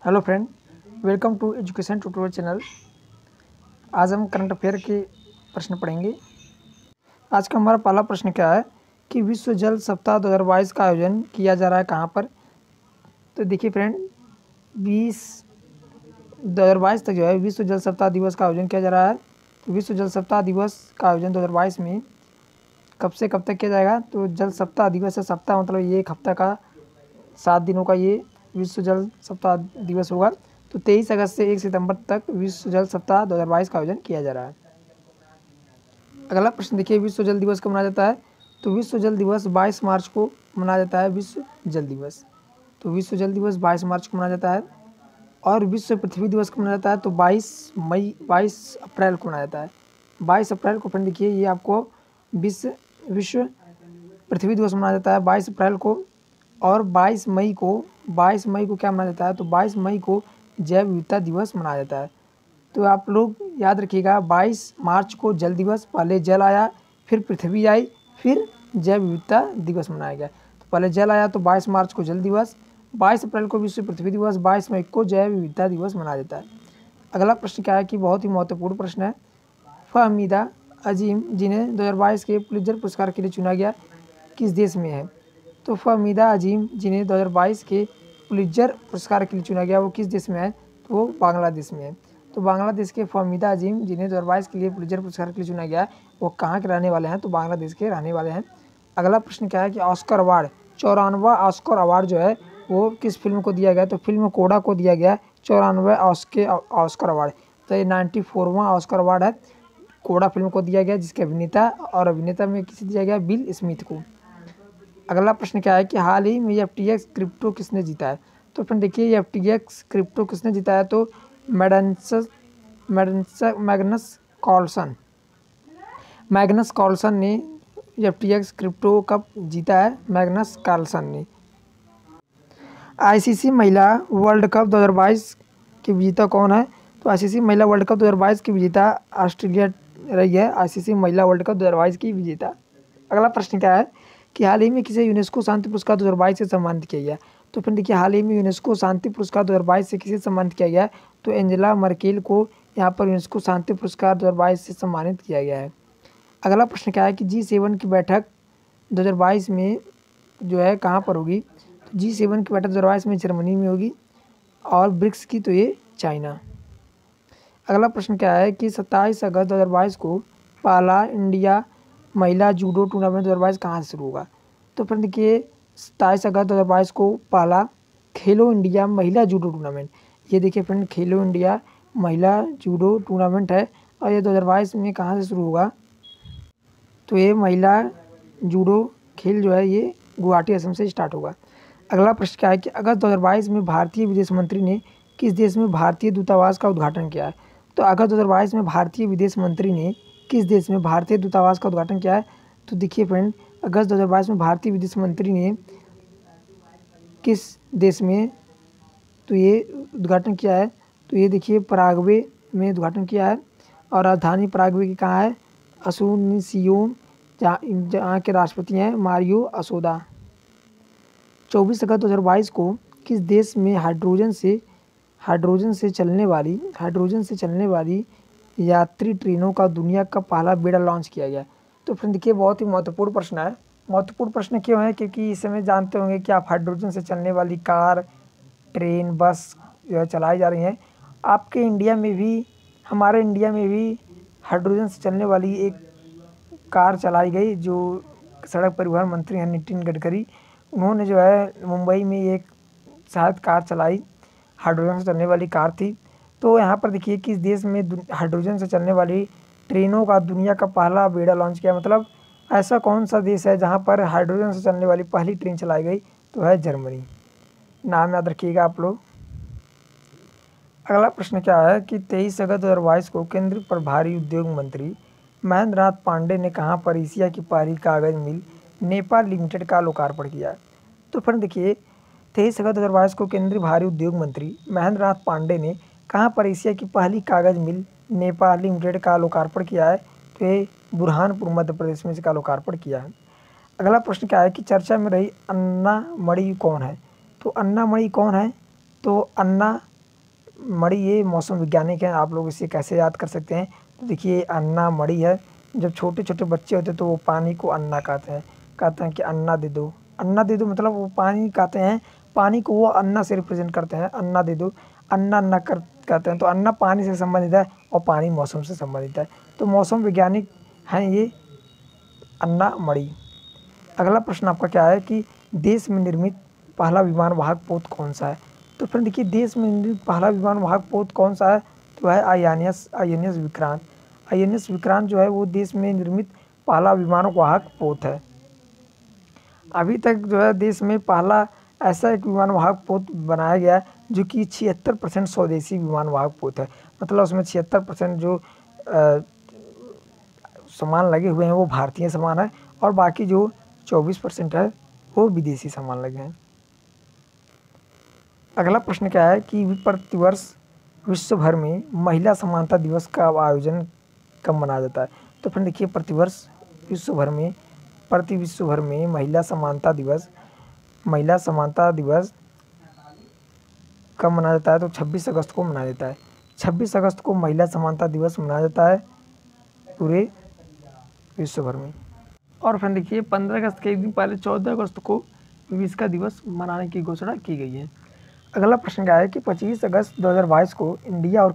Hello friend, welcome to education tutorial channel. आज हम current affair के प्रश्न पढ़ेंगे। आज का हमारा पहला प्रश्न क्या है कि विश्व जल सप्ताह 2022 का आयोजन किया जा रहा है कहाँ पर। तो देखिए फ्रेंड, 2022 तक जो है विश्व जल सप्ताह दिवस का आयोजन किया जा रहा है। तो विश्व जल सप्ताह दिवस का आयोजन 2022 में कब से कब तक किया जाएगा। तो जल सप्ताह दिवस है, सप्ताह मतलब ये एक हफ्ता का 7 दिनों का ये विश्व जल सप्ताह दिवस होगा। तो 23 अगस्त से 1 सितंबर तक विश्व जल सप्ताह 2022 का आयोजन किया जा रहा है। अगला प्रश्न देखिए, विश्व जल दिवस कब मनाया जाता है। तो विश्व जल दिवस 22 मार्च को मनाया जाता है। विश्व जल दिवस, तो विश्व जल दिवस 22 मार्च को मनाया जाता है। और विश्व पृथ्वी दिवस कब मनाया जाता है। तो 22 अप्रैल को मनाया जाता है। 22 अप्रैल को फ्रेंड देखिए, ये आपको विश्व पृथ्वी दिवस मनाया जाता है 22 अप्रैल को। और 22 मई को क्या मनाया जाता है। तो 22 मई को जैव विविधता दिवस मनाया जाता है। तो आप लोग याद रखिएगा, 22 मार्च को जल दिवस, पहले जल आया, फिर पृथ्वी आई, फिर जैव विविधता दिवस मनाया गया। तो पहले जल आया तो 22 मार्च को जल दिवस, 22 अप्रैल को विश्व पृथ्वी दिवस, 22 मई को जैव विविधता दिवस मनाया जाता है। अगला प्रश्न क्या है कि बहुत ही महत्वपूर्ण प्रश्न है। फहमीदा अजीम, जिन्हें 2022 के पुलित्जर पुरस्कार के लिए चुना गया, किस देश में है। तो फहमीदा अजीम, जिन्हें 2022 के पुलित्जर पुरस्कार के लिए चुना गया, वो किस देश में है। तो वो बांग्लादेश में है। तो बांग्लादेश के फहमीदा अजीम, जिन्हें 2022 के लिए पुलित्जर पुरस्कार के लिए चुना गया, वो कहाँ के रहने वाले हैं। तो बांग्लादेश के रहने वाले हैं। अगला प्रश्न क्या है कि ऑस्कर अवार्ड, 94वां ऑस्कर अवार्ड जो है वो किस फिल्म को दिया गया। तो फिल्म कोडा को दिया गया 94वें ऑस्कर अवार्ड। तो ये 94वां ऑस्कर अवार्ड है, कोडा फिल्म को दिया गया, जिसके अभिनेता में किसे दिया गया, विल स्मिथ को। अगला प्रश्न क्या है कि हाल ही में FTX क्रिप्टो किसने जीता है। तो फ्रेंड देखिए, FTX क्रिप्टो किसने जीता है। तो मैग्नस कार्लसन ने FTX क्रिप्टो कप जीता है। मैग्नस कार्लसन ने। ICC महिला वर्ल्ड कप 2022 की विजेता कौन है। तो ICC महिला वर्ल्ड कप 2022 की विजेता ऑस्ट्रेलिया रही है। ICC महिला वर्ल्ड कप 2022 की विजेता। अगला प्रश्न क्या है कि हाल ही में किसे यूनेस्को शांति पुरस्कार 2022 से सम्मानित किया गया। तो फिर देखिए, हाल ही में यूनेस्को शांति पुरस्कार 2022 से किसे सम्मानित किया गया। तो एंजेला मर्केल को यहाँ पर यूनेस्को शांति पुरस्कार 2022 से सम्मानित किया गया है। अगला प्रश्न क्या है कि G7 की बैठक 2022 में जो है कहाँ पर होगी। तो G7 की बैठक 2022 में जर्मनी में होगी। और ब्रिक्स की तो ये चाइना। अगला प्रश्न क्या है कि 27 अगस्त 2022 को पहला इंडिया महिला जूडो टूर्नामेंट 2022 कहाँ से शुरू होगा। तो फिर देखिए, 27 अगस्त 2022 को पहला खेलो इंडिया महिला जूडो टूर्नामेंट, ये देखिए फ्रेंड, खेलो इंडिया महिला जूडो टूर्नामेंट है। और ये 2022 में कहाँ से शुरू होगा। तो ये महिला जूडो खेल जो है ये गुवाहाटी असम से स्टार्ट होगा। अगला प्रश्न क्या है कि अगस्त 2022 में भारतीय विदेश मंत्री ने किस देश में भारतीय दूतावास का उद्घाटन किया है। तो अगस्त 2022 में भारतीय विदेश मंत्री ने किस देश में भारतीय दूतावास का उद्घाटन किया है। तो देखिए फ्रेंड, अगस्त 2022 में भारतीय विदेश मंत्री ने किस देश में तो ये उद्घाटन किया है। तो ये देखिए, पराग्वे में उद्घाटन किया है। और राजधानी पराग्वे की कहाँ है, असुनसियोन, जहाँ के राष्ट्रपति हैं मारियो असोदा। 24 अगस्त 2022 को किस देश में हाइड्रोजन से चलने वाली यात्री ट्रेनों का दुनिया का पहला बेड़ा लॉन्च किया गया। तो फ्रेंड देखिए, बहुत ही महत्वपूर्ण प्रश्न है। महत्वपूर्ण प्रश्न क्यों है, क्योंकि इस समय जानते होंगे कि आप हाइड्रोजन से चलने वाली कार, ट्रेन, बस जो है चलाई जा रही हैं। आपके इंडिया में भी, हमारे इंडिया में भी हाइड्रोजन से चलने वाली एक कार चलाई गई, जो सड़क परिवहन मंत्री हैं नितिन गडकरी। उन्होंने जो है मुंबई में एक शायद कार चलाई, हाइड्रोजन से चलने वाली कार थी। तो यहाँ पर देखिए, किस देश में हाइड्रोजन से चलने वाली ट्रेनों का दुनिया का पहला बेड़ा लॉन्च किया, मतलब ऐसा कौन सा देश है जहाँ पर हाइड्रोजन से चलने वाली पहली ट्रेन चलाई गई। तो है जर्मनी। नाम याद रखिएगा आप लोग। अगला प्रश्न क्या है कि 23 अगस्त 2022 को केंद्रीय प्रभारी उद्योग मंत्री महेंद्र नाथ पांडे ने कहाँ पर एशिया की पहली कागज मिल नेपाल लिमिटेड का लोकार्पण किया। तो फिर देखिए, 23 अगस्त 2022 को केंद्रीय भारी उद्योग मंत्री महेंद्र नाथ पांडे ने कहाँ पर एशिया की पहली कागज मिल नेपाल लिमिटेड का लोकार्पण किया है। तो ये बुरहानपुर मध्य प्रदेश में इसका लोकार्पण किया है। अगला प्रश्न क्या है कि चर्चा में रही अन्ना मणि कौन है। तो अन्ना मणि कौन है। तो अन्ना मणि ये मौसम वैज्ञानिक हैं, आप लोग इसे कैसे याद कर सकते हैं। तो देखिए अन्ना मणि है। जब छोटे छोटे बच्चे होते हैं तो वो पानी को अन्ना कहते हैं कि अन्ना दे दो मतलब वो पानी कहते हैं, पानी को वो अन्ना से रिप्रेजेंट करते हैं, अन्ना दे दो, अन्ना अन्ना कर कहते हैं। तो अन्ना पानी से संबंधित है और पानी मौसम से संबंधित है। तो मौसम वैज्ञानिक हैं ये अन्ना मणि। अगला प्रश्न आपका क्या है कि देश में निर्मित पहला विमान वाहक पोत कौन सा है। तो फ्रेंड देखिए देश में निर्मित पहला विमान वाहक पोत कौन सा है, तो है आईएनएस विक्रांत। आईएनएस विक्रांत जो है वो देश में निर्मित पहला विमान वाहक पोत है। अभी तक जो है देश में पहला ऐसा एक विमान वाहक पोत बनाया गया है जो कि 76% स्वदेशी विमान वाहक पोत है। मतलब उसमें 76% जो सामान लगे हुए हैं वो भारतीय सामान है और बाकी जो 24% है वो विदेशी सामान लगे हैं। अगला प्रश्न क्या है कि प्रतिवर्ष विश्व भर में महिला समानता दिवस का आयोजन कब मनाया जाता है। तो फ्रेंड देखिए प्रतिवर्ष विश्व भर में महिला समानता दिवस कब मनाया जाता है। तो 26 अगस्त को मनाया जाता है। 26 अगस्त को महिला समानता दिवस मनाया जाता है पूरे विश्व भर में। और फ्रेंड देखिए 15 अगस्त के एक दिन पहले 14 अगस्त को विश्व दिवस मनाने की घोषणा की गई है। अगला प्रश्न क्या है कि 25 अगस्त 2022 को इंडिया और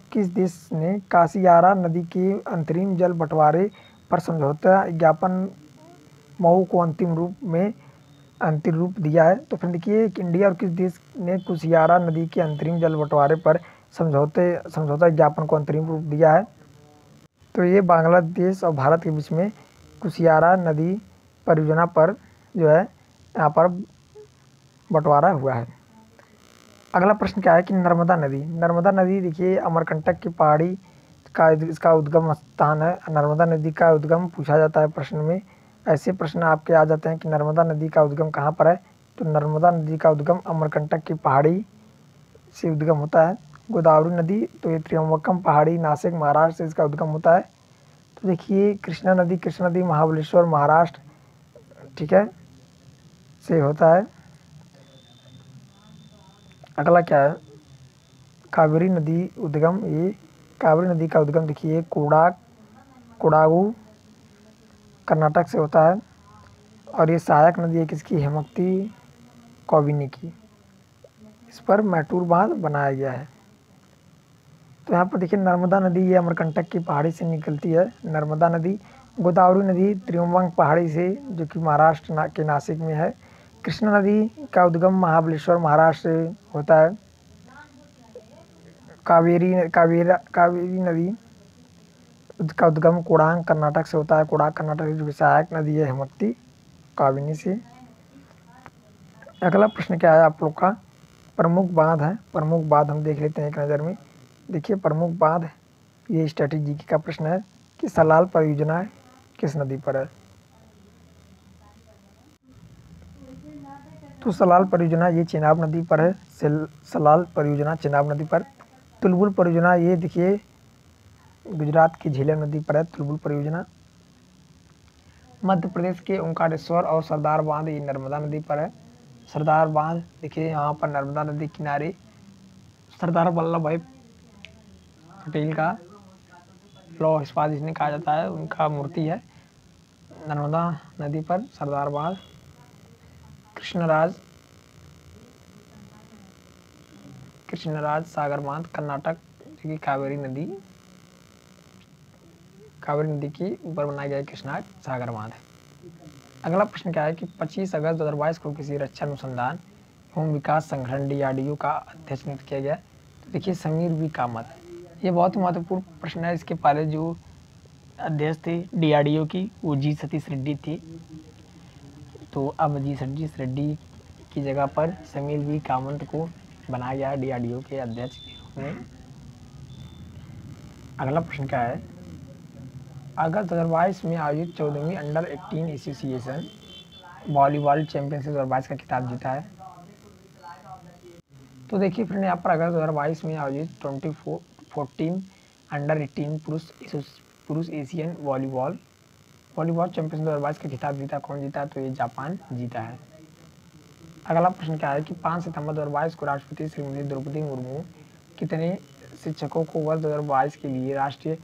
किस देश ने कासियारा नदी के अंतरिम जल बंटवारे पर समझौता ज्ञापन मऊ को अंतिम रूप दिया है। तो फ्रेंड देखिए कि इंडिया और किस देश ने कुसियारा नदी के अंतरिम जल बंटवारे पर समझौता ज्ञापन को अंतरिम रूप दिया है। तो ये बांग्लादेश और भारत के बीच में कुसियारा नदी परियोजना पर जो है यहाँ पर बंटवारा हुआ है। अगला प्रश्न क्या है कि नर्मदा नदी देखिए अमरकंटक की पहाड़ी का इसका उद्गम स्थान है। नर्मदा नदी का उद्गम पूछा जाता है प्रश्न में। ऐसे प्रश्न आपके आ जाते हैं कि नर्मदा नदी का उद्गम कहाँ पर है। तो नर्मदा नदी का उद्गम अमरकंटक की पहाड़ी से उद्गम होता है। गोदावरी नदी तो ये त्रियम्बकम पहाड़ी नासिक महाराष्ट्र से इसका उद्गम होता है। तो देखिए कृष्णा नदी महाबलेश्वर महाराष्ट्र ठीक है से होता है। अगला क्या है कावेरी नदी का उद्गम देखिए कोडागू कर्नाटक से होता है। और ये सहायक नदी है किसकी, हेमवती कौबिनी की। इस पर मैटूर बांध बनाया गया है। तो यहाँ पर देखिए नर्मदा नदी ये अमरकंटक की पहाड़ी से निकलती है नर्मदा नदी। गोदावरी नदी त्रियम्बक पहाड़ी से जो कि महाराष्ट्र के नासिक में है। कृष्णा नदी का उद्गम महाबलेश्वर महाराष्ट्र से होता है। कावेरी नदी का उद्गम कोडांग कर्नाटक से होता है। कोडांग कर्नाटक की सहायक नदी है हेमवती काबिनी से। अगला प्रश्न क्या है आप लोग का, प्रमुख बांध है। प्रमुख बांध हम देख लेते हैं एक नज़र में। देखिए प्रमुख बांध ये स्ट्रेटेजी का प्रश्न है कि सलाल परियोजना किस नदी पर है। तो सलाल परियोजना ये चेनाब नदी पर है। सलाल परियोजना चेनाब नदी पर। तुलबुल परियोजना ये देखिए गुजरात की झेलम नदी पर है तुलबुल परियोजना। मध्य प्रदेश के ओंकारेश्वर और सरदार बांध ये नर्मदा नदी पर है। सरदार बांध देखिए यहाँ पर नर्मदा नदी किनारे सरदार वल्लभ भाई पटेल का लौह इस्पात जिन्हें कहा जाता है उनका मूर्ति है नर्मदा नदी पर सरदार बांध। कृष्णराज सागर बांध कर्नाटक की कावेरी नदी के ऊपर बनाया गया कृष्णा सागर बांध। अगला प्रश्न क्या है कि 25 अगस्त 2022 को किसी रक्षा अनुसंधान एवं विकास संगठन DRDO का अध्यक्ष नियुक्त किया गया। तो देखिए समीर वी कामत। ये बहुत महत्वपूर्ण प्रश्न है। इसके पहले जो अध्यक्ष थे DRDO की वो जी सतीश रेड्डी थी। तो अब जी सतीश रेड्डी की जगह पर समीर वी कामत को बनाया गया DRDO के अध्यक्ष के रूप में। अगला प्रश्न क्या है, अगस्त 2022 में आयोजित 14वीं अंडर-18 एसोसिएशन वॉलीबॉल चैंपियनशिप 2022 का खिताब जीता है। तो देखिए फ्रेंड यहाँ पर अगस्त 2022 में आयोजित 2014 अंडर-18 पुरुष एशियन वॉलीबॉल चैंपियनशिप 2022 का खिताब जीता। कौन जीता? तो ये जापान जीता है। अगला प्रश्न क्या है कि 5 सितंबर 2022 को राष्ट्रपति श्रीमती द्रौपदी मुर्मू कितने शिक्षकों को वर्ष 2022 के लिए राष्ट्रीय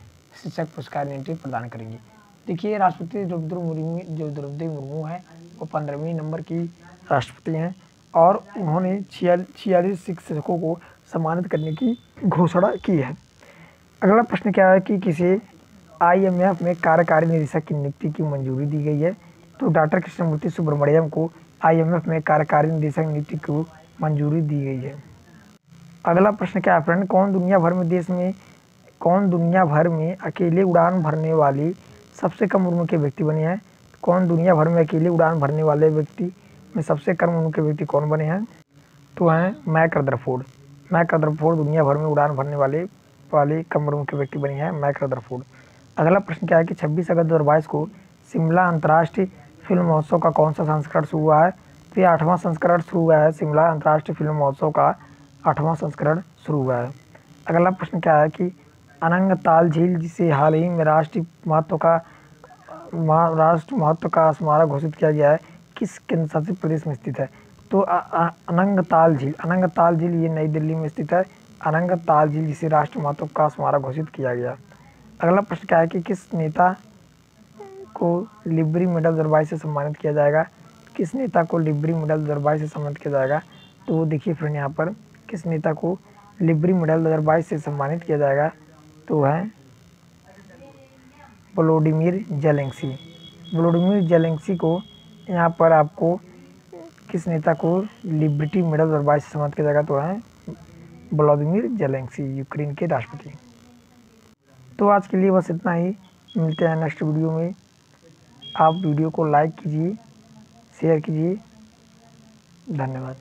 शिक्षक पुरस्कार नीति प्रदान करेंगी। देखिए, राष्ट्रपति द्रौपदी मुर्मू है वो 15वीं नंबर की राष्ट्रपति हैं और उन्होंने 46 शिक्षकों को सम्मानित करने की घोषणा की है। अगला प्रश्न क्या है कि किसे IMF में कार्यकारी निदेशक की नियुक्ति की मंजूरी दी गई है। तो डॉक्टर कृष्णमूर्ति सुब्रमण्यम को IMF में कार्यकारी निदेशक नियुक्ति को मंजूरी दी गई है। अगला प्रश्न क्या है फ्रेंड, कौन दुनिया भर में अकेले उड़ान भरने वाली सबसे कम उम्र के व्यक्ति बने हैं। कौन दुनिया भर में अकेले उड़ान भरने वाले व्यक्ति में सबसे कम उम्र के व्यक्ति कौन बने हैं। तो हैं मैक रदरफोर्ड। मैक रदरफोर्ड दुनिया भर में उड़ान भरने वाले कम उम्र के व्यक्ति बने हैं, मैक रदरफोर्ड। अगला प्रश्न क्या है कि 26 अगस्त 2022 को शिमला अंतर्राष्ट्रीय फिल्म महोत्सव का कौन सा संस्करण शुरू हुआ है। तो ये 8वां संस्करण शुरू हुआ है। शिमला अंतर्राष्ट्रीय फिल्म महोत्सव का 8वां संस्करण शुरू हुआ है। अगला प्रश्न क्या है कि अनंगताल झील जिसे हाल ही में राष्ट्रीय महत्व का स्मारक घोषित किया गया है, किस केंद्र शासित प्रदेश में स्थित है। तो अनंगताल झील ये नई दिल्ली में स्थित है। अनंगताल झील जिसे राष्ट्रीय महत्व का स्मारक घोषित किया गया। अगला प्रश्न क्या है कि किस नेता को लिबरी मेडल 2022 से सम्मानित किया जाएगा। किस नेता को लिबरी मेडल 2022 से सम्मानित किया जाएगा। तो देखिए फ्रेंड, यहाँ पर किस नेता को लिबरी मेडल 2022 से सम्मानित किया जाएगा। तो है व्लादिमीर जेलेंस्की को यहाँ पर आपको किस नेता को लिबर्टी मेडल 2022 से सम्मानित किया जाएगा। तो है व्लादिमीर जेलेंस्की, यूक्रेन के राष्ट्रपति। तो आज के लिए बस इतना ही, मिलते हैं नेक्स्ट वीडियो में। आप वीडियो को लाइक कीजिए, शेयर कीजिए। धन्यवाद।